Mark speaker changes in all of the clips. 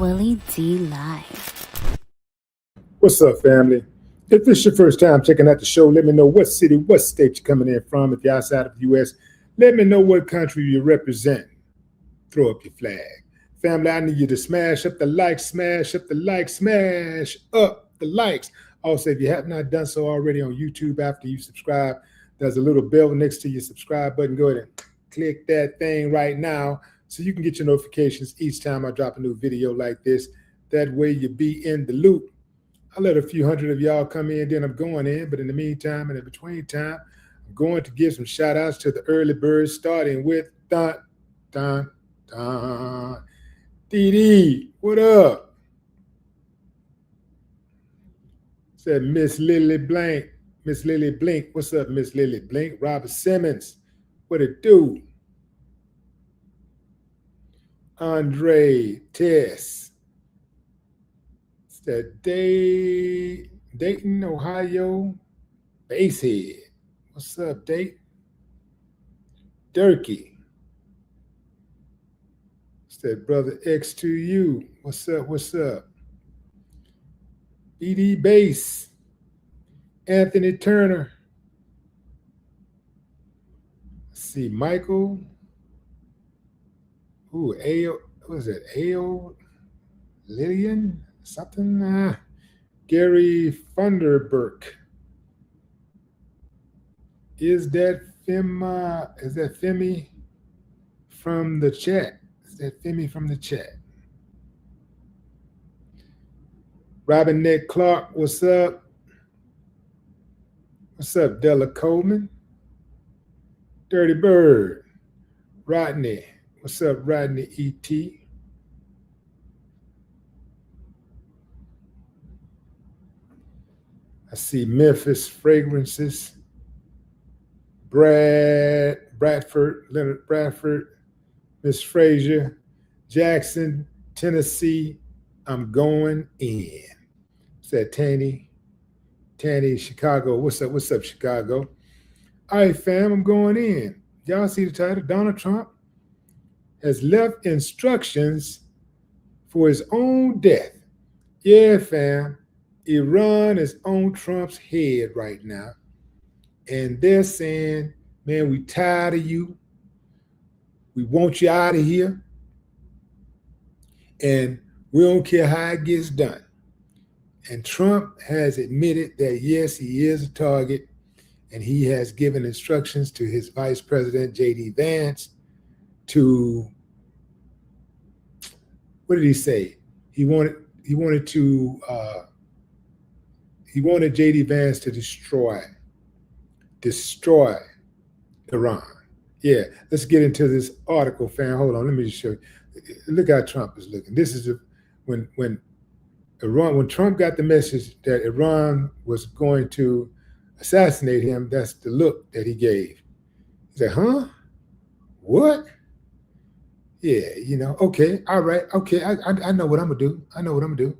Speaker 1: Willie D Live.
Speaker 2: What's up, family? If this is your first time checking out the show, let me know what city, what state you're coming in from. If you're outside of the U.S., let me know what country you represent. Throw up your flag. Family, I need you to smash up the likes, smash up the likes, smash up the likes. Also, if you have not done so already on YouTube after you subscribe, there's a little bell next to your subscribe button. Go ahead and click that thing right now so you can get your notifications each time I drop a new video like this. That way you be in the loop. I let a few hundred of y'all come in, then I'm going in. But in the meantime and in between time, I'm going to give some shout outs to the early birds, starting with Don. DD, what up? Said Miss Lily Blank. Miss Lily Blink. What's up, Miss Lily Blink? Robert Simmons. What it do? Andre Tess. It's that Dayton, Ohio. Basehead. What's up, Dayton? Durkee. It's that brother X2U. What's up? What's up? BD Bass. Anthony Turner. Let's see, Michael. Ooh, A.O. What was it? A.O. Lillian? Something? Gary Funderburk. Is that Femi from the chat? Is that Femi from the chat? Robin Nick Clark, what's up? What's up, Della Coleman? Dirty Bird. Rodney. What's up, Rodney E.T.? I see Memphis Fragrances. Bradford, Leonard Bradford, Miss Frazier, Jackson, Tennessee. I'm going in. Said Tanny, Chicago. What's up, Chicago? All right, fam, I'm going in. Y'all see the title? Donald Trump has left instructions for his own death. Yeah, fam. Iran is on Trump's head right now. And they're saying, man, we tired of you. We want you out of here. And we don't care how it gets done. And Trump has admitted that, yes, he is a target. And he has given instructions to his vice president, JD Vance, to, what did he say? He wanted JD Vance to destroy Iran. Yeah, let's get into this article, fam. Hold on, let me just show you. Look how Trump is looking. This is when Trump got the message that Iran was going to assassinate him. That's the look that he gave. He said, "Huh? What? Yeah, okay, all right, okay. I know what I'm gonna do. I know what I'm gonna do."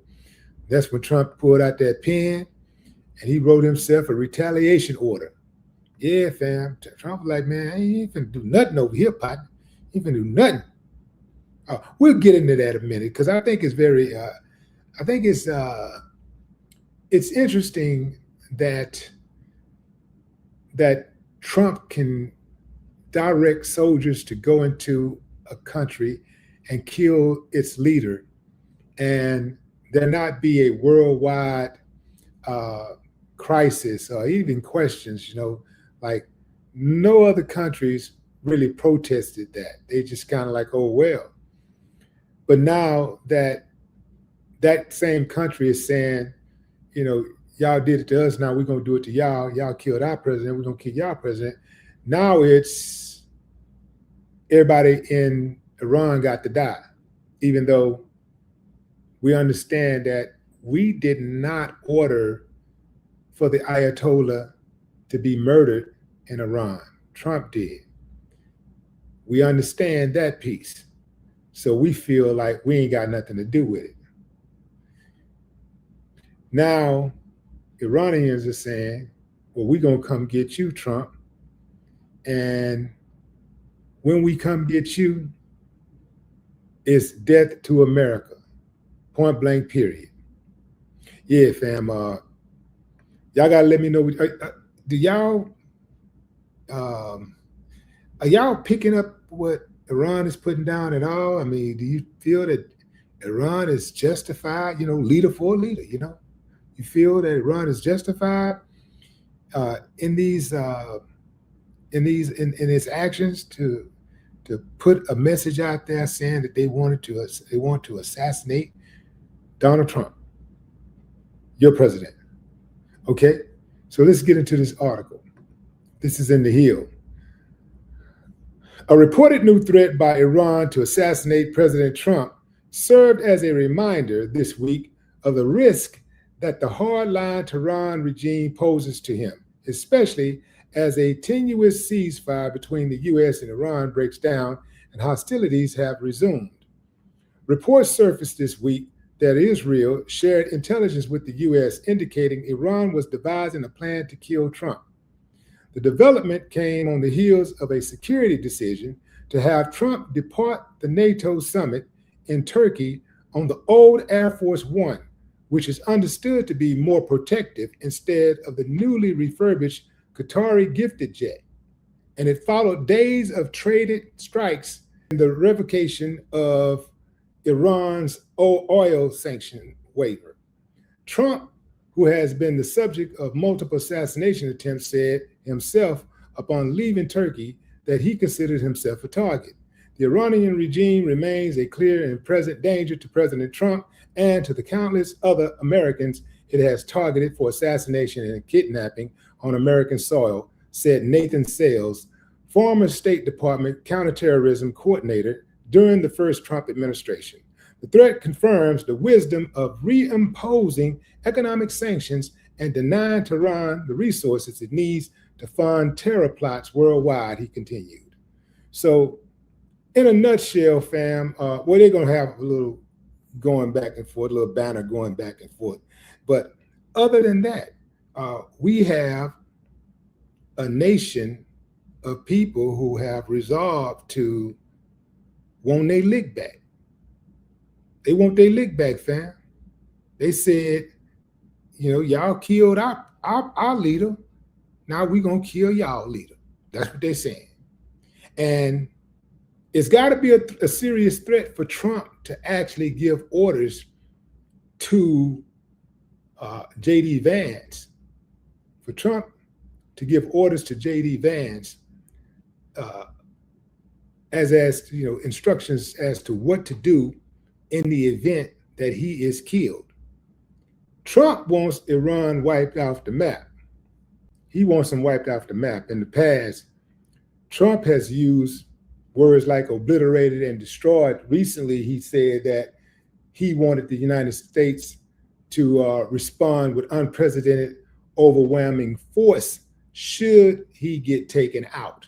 Speaker 2: That's when Trump pulled out that pen and he wrote himself a retaliation order. Yeah, fam. Trump was like, man, I ain't finna do nothing over here, partner. He ain't finna do nothing. We'll get into that in a minute because I think it's it's interesting that Trump can direct soldiers to go into a country and kill its leader, and there not be a worldwide crisis or even questions, like no other countries really protested that. They just kind of like, oh, well. But now that same country is saying, y'all did it to us, now we're going to do it to y'all. Y'all killed our president, we're going to kill y'all president. Now it's everybody in Iran got to die, even though we understand that we did not order for the Ayatollah to be murdered in Iran. Trump did. We understand that piece. So we feel like we ain't got nothing to do with it. Now, Iranians are saying, well, we're going to come get you, Trump. And when we come get you, it's death to America. Point blank, period. Yeah, fam. Y'all gotta let me know. Do y'all are y'all picking up what Iran is putting down at all? I mean, do you feel that Iran is justified? Leader for leader. You feel that Iran is justified in its actions to put a message out there saying that they want to assassinate Donald Trump, your president. Okay, so let's get into this article. This is in The Hill. A reported new threat by Iran to assassinate President Trump served as a reminder this week of the risk that the hardline Tehran regime poses to him, especially as a tenuous ceasefire between the U.S. and Iran breaks down and hostilities have resumed. Reports surfaced this week that Israel shared intelligence with the U.S. indicating Iran was devising a plan to kill Trump. The development came on the heels of a security decision to have Trump depart the NATO summit in Turkey on the old Air Force One, which is understood to be more protective instead of the newly refurbished Qatari-gifted jet. And it followed days of traded strikes and the revocation of Iran's oil sanction waiver. Trump, who has been the subject of multiple assassination attempts, said himself upon leaving Turkey that he considered himself a target. The Iranian regime remains a clear and present danger to President Trump and to the countless other Americans it has targeted for assassination and kidnapping on American soil, said Nathan Sales, former State Department counterterrorism coordinator during the first Trump administration. The threat confirms the wisdom of reimposing economic sanctions and denying Tehran the resources it needs to fund terror plots worldwide, he continued. So, in a nutshell, fam, they're going to have a little going back and forth, a little banner going back and forth. But other than that, we have a nation of people who have resolved to want their lick back. They want their lick back, fam. They said, y'all killed our leader. Now we're going to kill y'all leader. That's what they're saying. And it's got to be a serious threat for Trump to actually give orders to JD Vance. For Trump to give orders to JD Vance as instructions as to what to do in the event that he is killed. Trump wants Iran wiped off the map. He wants them wiped off the map. In the past, Trump has used words like obliterated and destroyed. Recently, he said that he wanted the United States to respond with unprecedented, overwhelming force should he get taken out.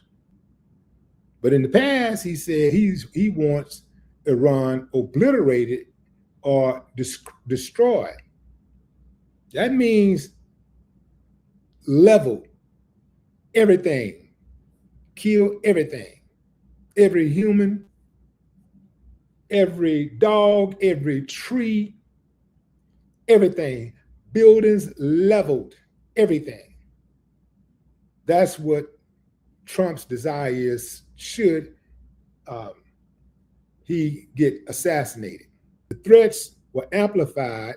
Speaker 2: But in the past, he said he wants Iran obliterated or destroyed. That means level everything, kill everything, every human, every dog, every tree, everything, buildings leveled, everything. That's what Trump's desire is should he get assassinated. The threats were amplified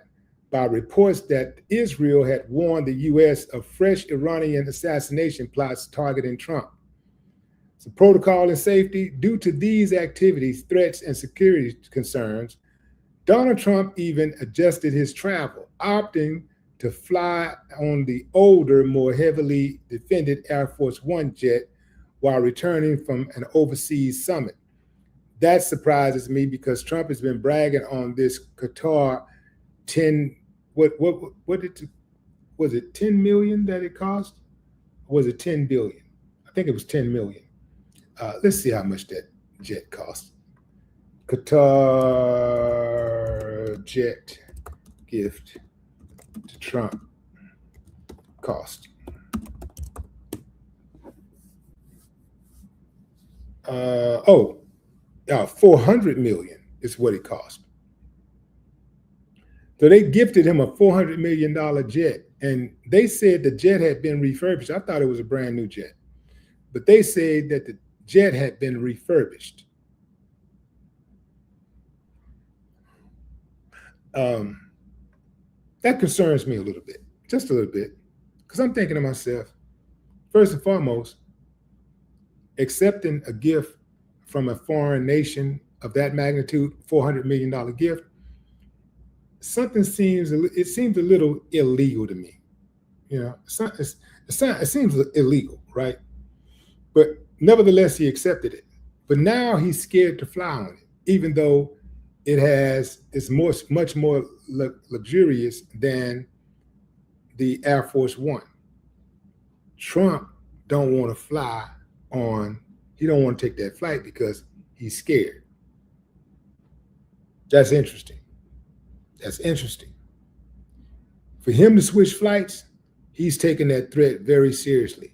Speaker 2: by reports that Israel had warned the U.S. of fresh Iranian assassination plots targeting Trump. So protocol and safety, due to these activities, threats, and security concerns, Donald Trump even adjusted his travel, opting to fly on the older, more heavily defended Air Force One jet while returning from an overseas summit. That surprises me because Trump has been bragging on this Qatar 10, was it 10 million that it cost? Or was it 10 billion? I think it was 10 million. Let's see how much that jet cost. Qatar jet gift to Trump cost. 400 million is what it cost. So they gifted him a $400 million jet. And they said the jet had been refurbished. I thought it was a brand new jet. But they said that the jet had been refurbished. That concerns me a little bit, just a little bit. Because I'm thinking to myself, first and foremost, accepting a gift from a foreign nation of that magnitude, $400 million gift, it seems a little illegal to me. You know, it seems illegal, right? But nevertheless, he accepted it. But now he's scared to fly on it, even though it's much more luxurious than the Air Force One. Trump don't want to fly on. He don't want to take that flight because he's scared. That's interesting. That's interesting. For him to switch flights, he's taking that threat very seriously.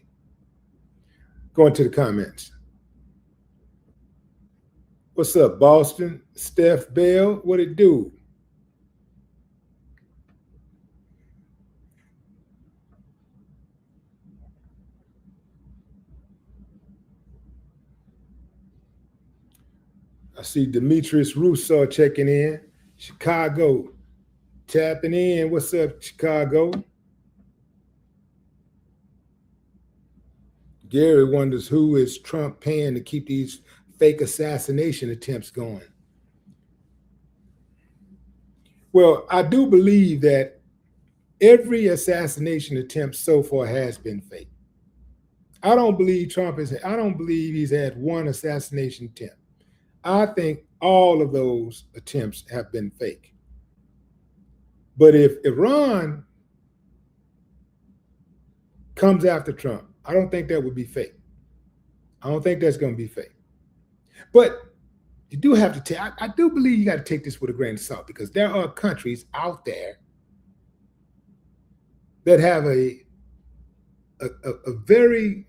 Speaker 2: Going to the comments. What's up, Boston? Steph Bell, what it do? I see Demetrius Russo checking in. Chicago, tapping in. What's up, Chicago? Gary wonders who is Trump paying to keep these fake assassination attempts going. Well, I do believe that every assassination attempt so far has been fake. I don't believe he's had one assassination attempt. I think all of those attempts have been fake. But if Iran comes after Trump, I don't think that would be fake. I don't think that's going to be fake. But you do have to take, I do believe you got to take this with a grain of salt, because there are countries out there that have a very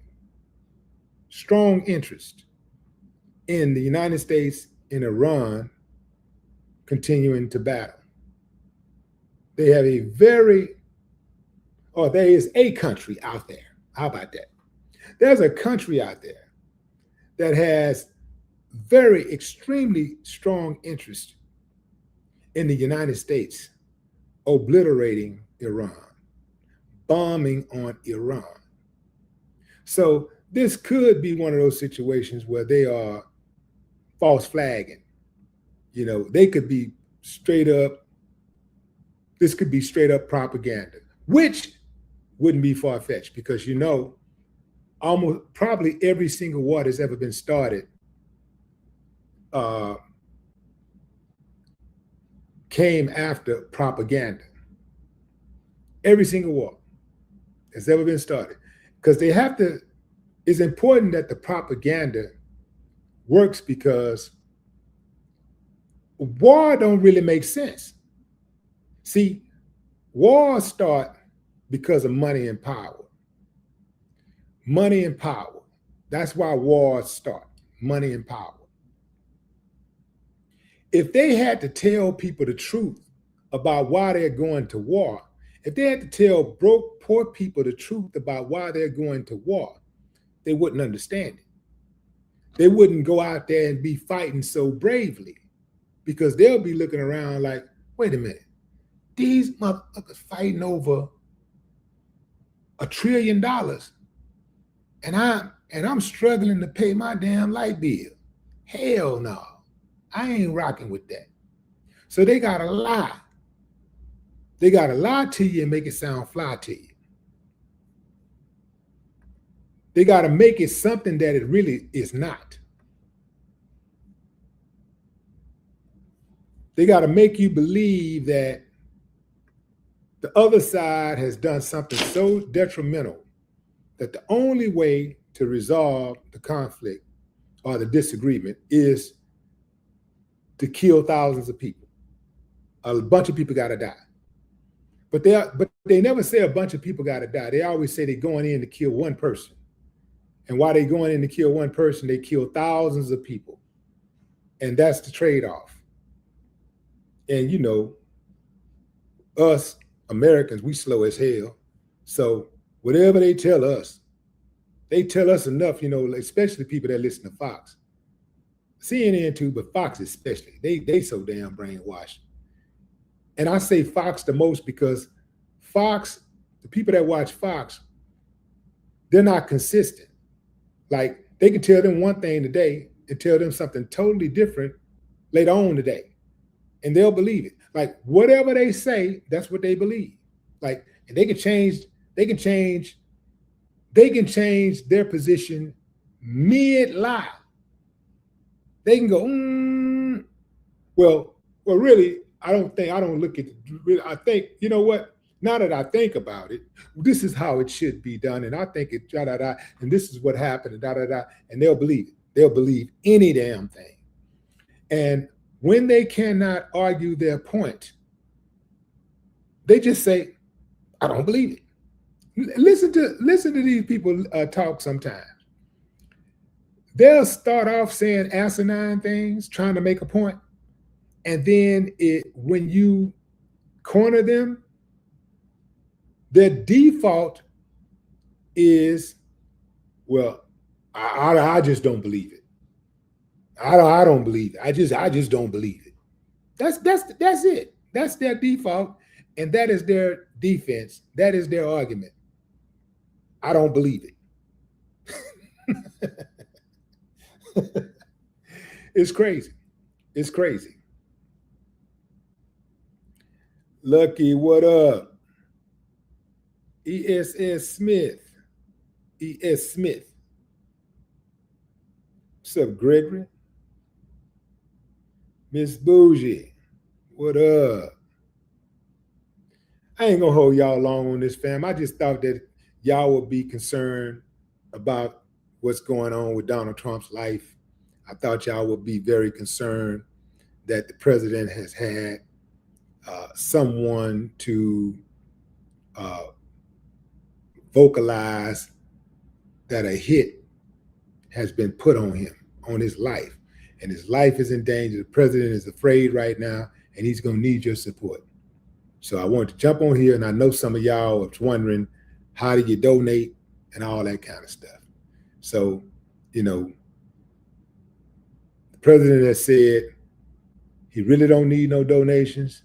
Speaker 2: strong interest in the United States and Iran continuing to battle. They have there is a country out there. How about that? There's a country out there that has very extremely strong interest in the United States obliterating Iran, bombing on Iran. So this could be one of those situations where they are false flagging. You know, they could be straight up, this could be straight up propaganda, which wouldn't be far-fetched, because, you know, almost probably every single war that's ever been started came after propaganda. Every single war that's ever been started. Because it's important that the propaganda works, because war don't really make sense. See, wars start because of money and power. Money and power. That's why wars start. Money and power. If they had to tell people the truth about why they're going to war, if they had to tell broke, poor people the truth about why they're going to war, they wouldn't understand it. They wouldn't go out there and be fighting so bravely, because they'll be looking around like, wait a minute, these motherfuckers fighting over $1 trillion, and I'm struggling to pay my damn light bill. Hell no, I ain't rocking with that. So they gotta lie. They gotta lie to you and make it sound fly to you. They gotta make it something that it really is not. They gotta make you believe that the other side has done something so detrimental that the only way to resolve the conflict or the disagreement is to kill thousands of people. A bunch of people gotta die. But they never say a bunch of people gotta die. They always say they're going in to kill one person. And while they're going in to kill one person, they kill thousands of people. And that's the trade-off. And you know, us Americans, we slow as hell. So whatever they tell us enough, especially people that listen to Fox. CNN too, but Fox especially. They so damn brainwashed. And I say Fox the most because Fox, the people that watch Fox, they're not consistent. Like they can tell them one thing today and tell them something totally different later on today. And they'll believe it. Like whatever they say, that's what they believe. Like, and they can change their position mid-lie. They can go, well, really, I don't look at it. I think, you know what? Now that I think about it, this is how it should be done. And I think it, and this is what happened, and and they'll believe it. They'll believe any damn thing. And when they cannot argue their point, they just say, I don't believe it. Listen to these people talk sometimes. They'll start off saying asinine things, trying to make a point. And then when you corner them, their default is, well, I just don't believe it. I don't believe it. I just don't believe it. That's it. That's their default, and that is their defense. That is their argument. I don't believe it. It's crazy. It's crazy. Lucky, what up? ESS Smith. E.S. Smith. What's up, Gregory? Miss Bougie, what up? I ain't gonna hold y'all long on this, fam. I just thought that y'all would be concerned about what's going on with Donald Trump's life. I thought y'all would be very concerned that the president has had someone to vocalize that a hit has been put on him, on his life. And his life is in danger. The president is afraid right now, and he's going to need your support. So I wanted to jump on here, and I know some of y'all are wondering, how do you donate and all that kind of stuff. So, the president has said he really don't need no donations,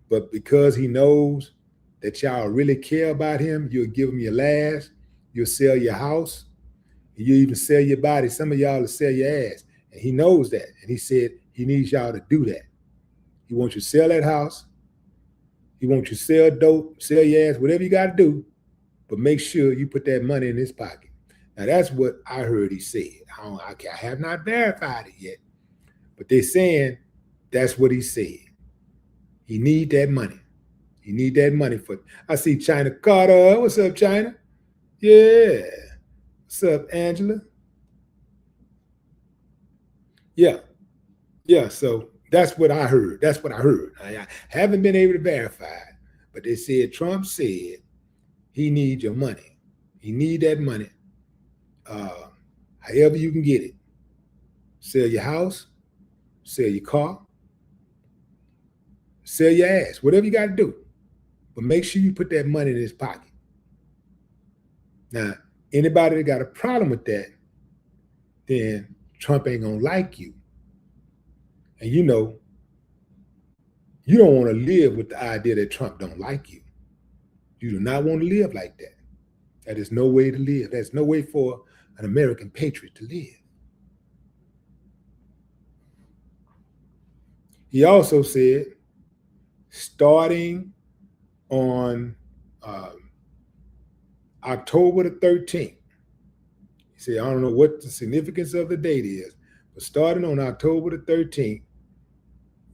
Speaker 2: but because he knows that y'all really care about him, you'll give him your last, you'll sell your house, and you even sell your body. Some of y'all will sell your ass. And he knows that. And he said he needs y'all to do that. He wants you to sell that house. He wants you to sell dope, sell your ass, whatever you got to do. But make sure you put that money in his pocket. Now, that's what I heard he said. I have not verified it yet. But they're saying that's what he said. He need that money. He need that money for. I see China Carter. What's up, China? Yeah. What's up, Angela? Yeah. So that's what I heard. I haven't been able to verify it, but they said Trump said he needs your money. He need that money. However you can get it. Sell your house, sell your car, sell your ass, whatever you got to do. But make sure you put that money in his pocket. Now, anybody that got a problem with that, then Trump ain't gonna like you. And you don't want to live with the idea that Trump don't like you. You do not want to live like that. That is no way to live. That's no way for an American patriot to live. He also said, starting on October the 13th, he said, I don't know what the significance of the date is, but starting on October the 13th,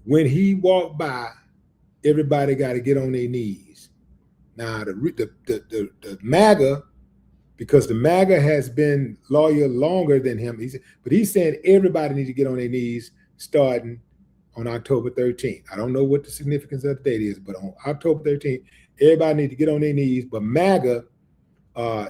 Speaker 2: when he walked by, everybody got to get on their knees. Now, the MAGA, because the MAGA has been loyal longer than him, but he's saying everybody needs to get on their knees starting on October 13th. I don't know what the significance of the date is, but on October 13th, everybody needs to get on their knees, but MAGA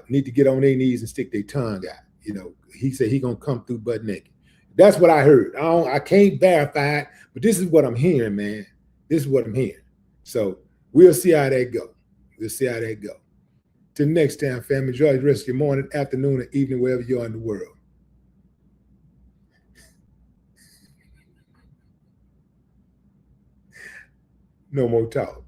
Speaker 2: need to get on their knees and stick their tongue out. He said he's going to come through butt naked. That's what I heard. I can't verify it, but this is what I'm hearing, man. This is what I'm hearing. So We'll see how that go. We'll see how that go. Till next time, fam. Enjoy the rest of your morning, afternoon, or evening, wherever you are in the world. No more talk.